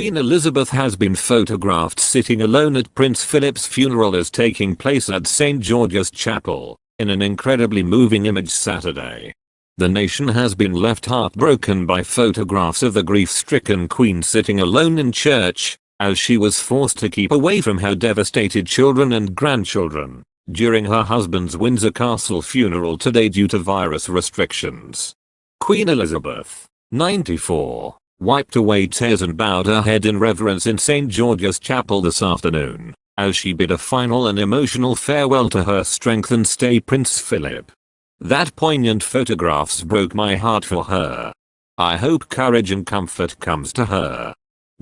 Queen Elizabeth has been photographed sitting alone at Prince Philip's funeral as taking place at St. George's Chapel, in an incredibly moving image Saturday. The nation has been left heartbroken by photographs of the grief-stricken Queen sitting alone in church, as she was forced to keep away from her devastated children and grandchildren during her husband's Windsor Castle funeral today due to virus restrictions. Queen Elizabeth, 94, wiped away tears and bowed her head in reverence in St. George's Chapel this afternoon, as she bid a final and emotional farewell to her strength and stay Prince Philip. That poignant photographs broke my heart for her. I hope courage and comfort comes to her.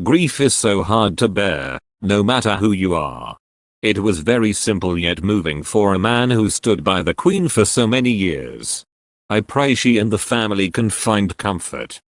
Grief is so hard to bear, no matter who you are. It was very simple yet moving for a man who stood by the Queen for so many years. I pray she and the family can find comfort.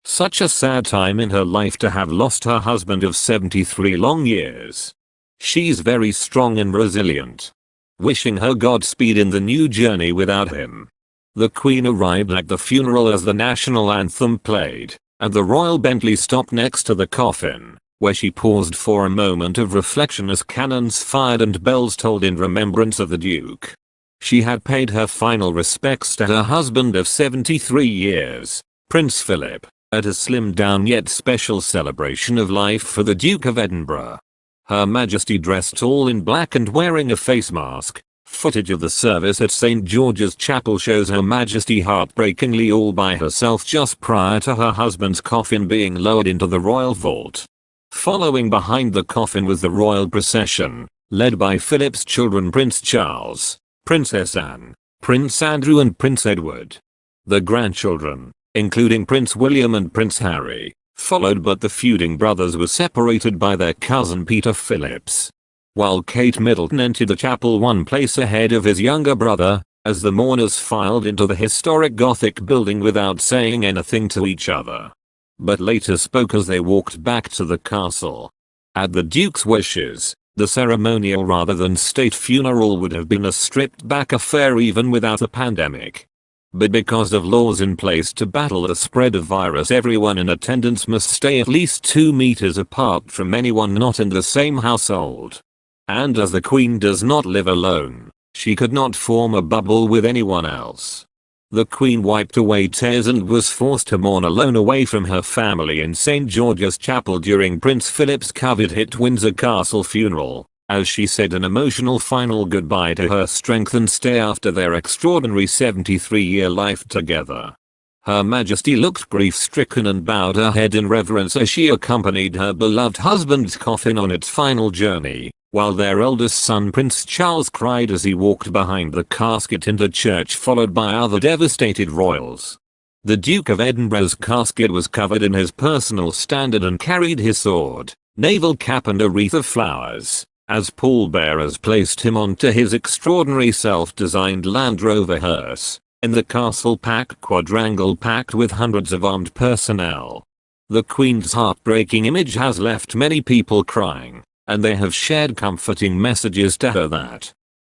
Such a sad time in her life to have lost her husband of 73 long years. She's very strong and resilient. Wishing her Godspeed in the new journey without him. The Queen arrived at the funeral as the national anthem played, and the royal Bentley stopped next to the coffin, where she paused for a moment of reflection as cannons fired and bells tolled in remembrance of the Duke. She had paid her final respects to her husband of 73 years, Prince Philip, at a slimmed down yet special celebration of life for the Duke of Edinburgh. Her Majesty dressed all in black and wearing a face mask. Footage of the service at St. George's Chapel shows Her Majesty heartbreakingly all by herself just prior to her husband's coffin being lowered into the royal vault. Following behind the coffin was the royal procession, led by Philip's children Prince Charles, Princess Anne, Prince Andrew and Prince Edward. The grandchildren, including Prince William and Prince Harry, followed, but the feuding brothers were separated by their cousin Peter Phillips. While Kate Middleton entered the chapel one place ahead of his younger brother, as the mourners filed into the historic Gothic building without saying anything to each other. But later spoke as they walked back to the castle. At the Duke's wishes, the ceremonial rather than state funeral would have been a stripped-back affair even without a pandemic. But because of laws in place to battle the spread of virus, everyone in attendance must stay at least 2 meters apart from anyone not in the same household. And as the Queen does not live alone, she could not form a bubble with anyone else. The Queen wiped away tears and was forced to mourn alone away from her family in St. George's Chapel during Prince Philip's COVID-hit Windsor Castle funeral, as she said an emotional final goodbye to her strength and stay after their extraordinary 73-year life together. Her Majesty looked grief-stricken and bowed her head in reverence as she accompanied her beloved husband's coffin on its final journey, while their eldest son Prince Charles cried as he walked behind the casket into church followed by other devastated royals. The Duke of Edinburgh's casket was covered in his personal standard and carried his sword, naval cap and a wreath of flowers, as pallbearers placed him onto his extraordinary self-designed Land Rover hearse, in the castle-packed quadrangle packed with hundreds of armed personnel. The Queen's heartbreaking image has left many people crying, and they have shared comforting messages to her that.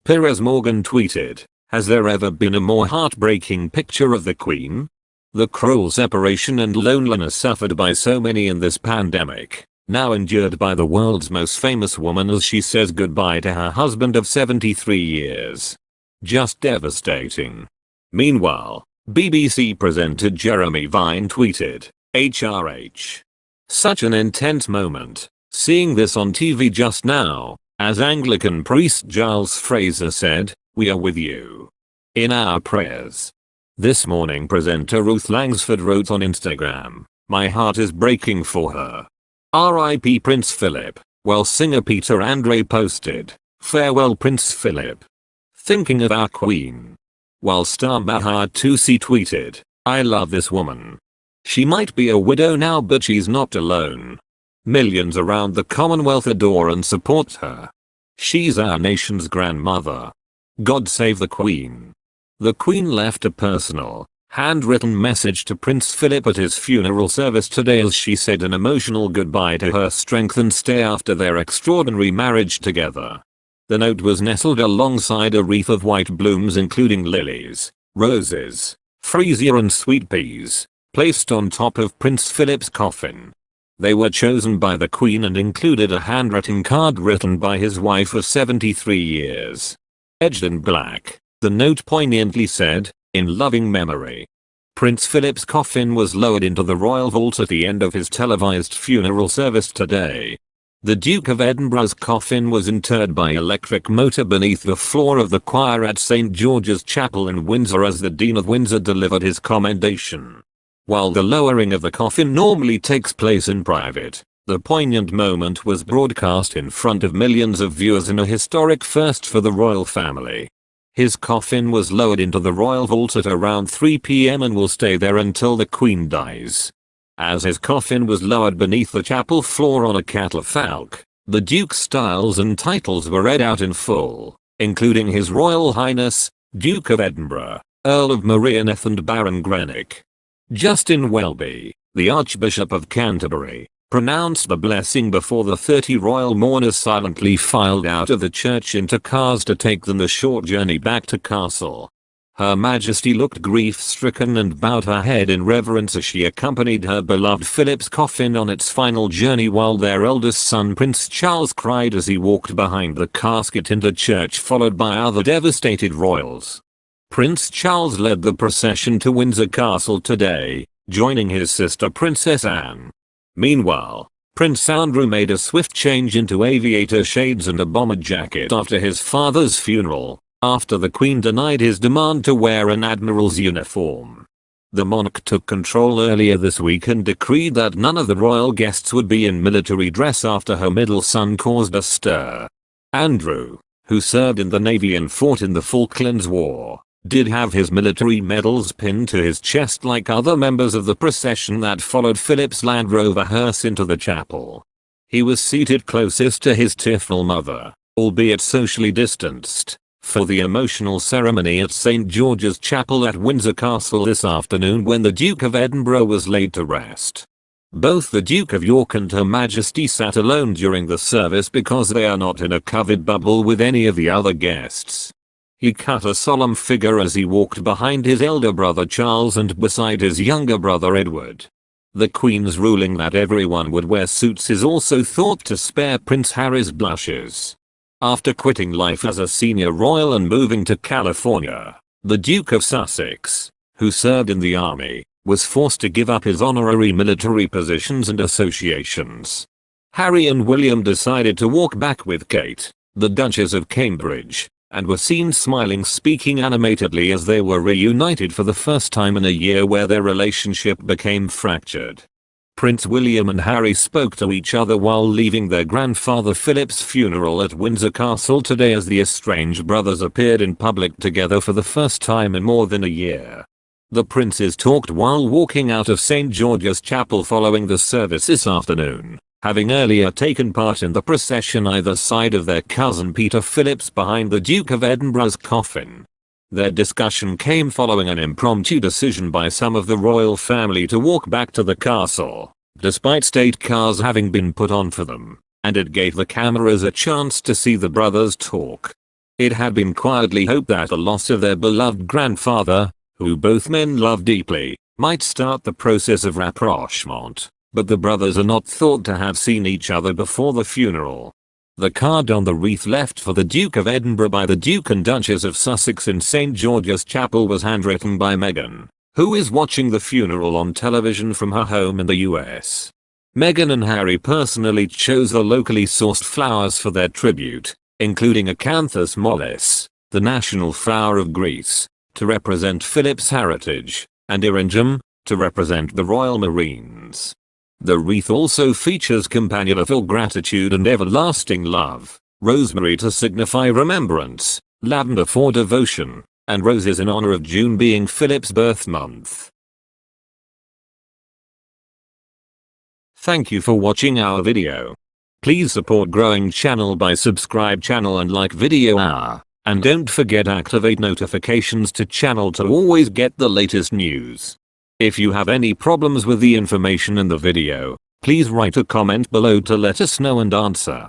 Piers Morgan tweeted, "Has there ever been a more heartbreaking picture of the Queen? The cruel separation and loneliness suffered by so many in this pandemic, now endured by the world's most famous woman as she says goodbye to her husband of 73 years. Just devastating." Meanwhile, BBC presenter Jeremy Vine tweeted, HRH. "Such an intense moment. Seeing this on TV just now, as Anglican priest Giles Fraser said, we are with you. In our prayers." This morning presenter Ruth Langsford wrote on Instagram, "My heart is breaking for her. R.I.P. Prince Philip," while singer Peter Andre posted, "Farewell Prince Philip. Thinking of our Queen." While star Mahad Tusi tweeted, "I love this woman. She might be a widow now but she's not alone. Millions around the Commonwealth adore and support her. She's our nation's grandmother. God save the Queen." The Queen left a personal, handwritten message to Prince Philip at his funeral service today as she said an emotional goodbye to her strength and stay after their extraordinary marriage together. The note was nestled alongside a wreath of white blooms including lilies, roses, freesia and sweet peas, placed on top of Prince Philip's coffin. They were chosen by the Queen and included a handwritten card written by his wife of 73 years. Edged in black, the note poignantly said, "In loving memory." Prince Philip's coffin was lowered into the royal vault at the end of his televised funeral service today. The Duke of Edinburgh's coffin was interred by electric motor beneath the floor of the choir at St George's Chapel in Windsor as the Dean of Windsor delivered his commendation. While the lowering of the coffin normally takes place in private, the poignant moment was broadcast in front of millions of viewers in a historic first for the royal family. His coffin was lowered into the royal vault at around 3 p.m. and will stay there until the Queen dies. As his coffin was lowered beneath the chapel floor on a catafalque, the Duke's styles and titles were read out in full, including His Royal Highness, Duke of Edinburgh, Earl of Merioneth and Baron Greenock. Justin Welby, the Archbishop of Canterbury, pronounced the blessing before the 30 royal mourners silently filed out of the church into cars to take them the short journey back to Castle. Her Majesty looked grief-stricken and bowed her head in reverence as she accompanied her beloved Philip's coffin on its final journey, while their eldest son Prince Charles cried as he walked behind the casket into church followed by other devastated royals. Prince Charles led the procession to Windsor Castle today, joining his sister Princess Anne. Meanwhile, Prince Andrew made a swift change into aviator shades and a bomber jacket after his father's funeral, after the Queen denied his demand to wear an admiral's uniform. The monarch took control earlier this week and decreed that none of the royal guests would be in military dress after her middle son caused a stir. Andrew, who served in the Navy and fought in the Falklands War, did have his military medals pinned to his chest like other members of the procession that followed Philip's Land Rover hearse into the chapel. He was seated closest to his tearful mother, albeit socially distanced, for the emotional ceremony at St George's Chapel at Windsor Castle this afternoon when the Duke of Edinburgh was laid to rest. Both the Duke of York and Her Majesty sat alone during the service because they are not in a covered bubble with any of the other guests. He cut a solemn figure as he walked behind his elder brother Charles and beside his younger brother Edward. The Queen's ruling that everyone would wear suits is also thought to spare Prince Harry's blushes. After quitting life as a senior royal and moving to California, the Duke of Sussex, who served in the army, was forced to give up his honorary military positions and associations. Harry and William decided to walk back with Kate, the Duchess of Cambridge, and were seen smiling, speaking animatedly as they were reunited for the first time in a year where their relationship became fractured. Prince William and Harry spoke to each other while leaving their grandfather Philip's funeral at Windsor Castle today as the estranged brothers appeared in public together for the first time in more than a year. The princes talked while walking out of St George's Chapel following the service this afternoon, having earlier taken part in the procession either side of their cousin Peter Phillips behind the Duke of Edinburgh's coffin. Their discussion came following an impromptu decision by some of the royal family to walk back to the castle, despite state cars having been put on for them, and it gave the cameras a chance to see the brothers talk. It had been quietly hoped that the loss of their beloved grandfather, who both men loved deeply, might start the process of rapprochement, but the brothers are not thought to have seen each other before the funeral. The card on the wreath left for the Duke of Edinburgh by the Duke and Duchess of Sussex in St George's Chapel was handwritten by Meghan, who is watching the funeral on television from her home in the US. Meghan and Harry personally chose the locally sourced flowers for their tribute, including Acanthus mollis, the national flower of Greece, to represent Philip's heritage, and Eryngium, to represent the Royal Marines. The wreath also features campanula for gratitude and everlasting love, rosemary to signify remembrance, lavender for devotion, and roses in honor of June being Philip's birth month. Thank you for watching our video. Please support growing channel by subscribe channel and like video hour, and don't forget activate notifications to channel to always get the latest news. If you have any problems with the information in the video, please write a comment below to let us know and answer.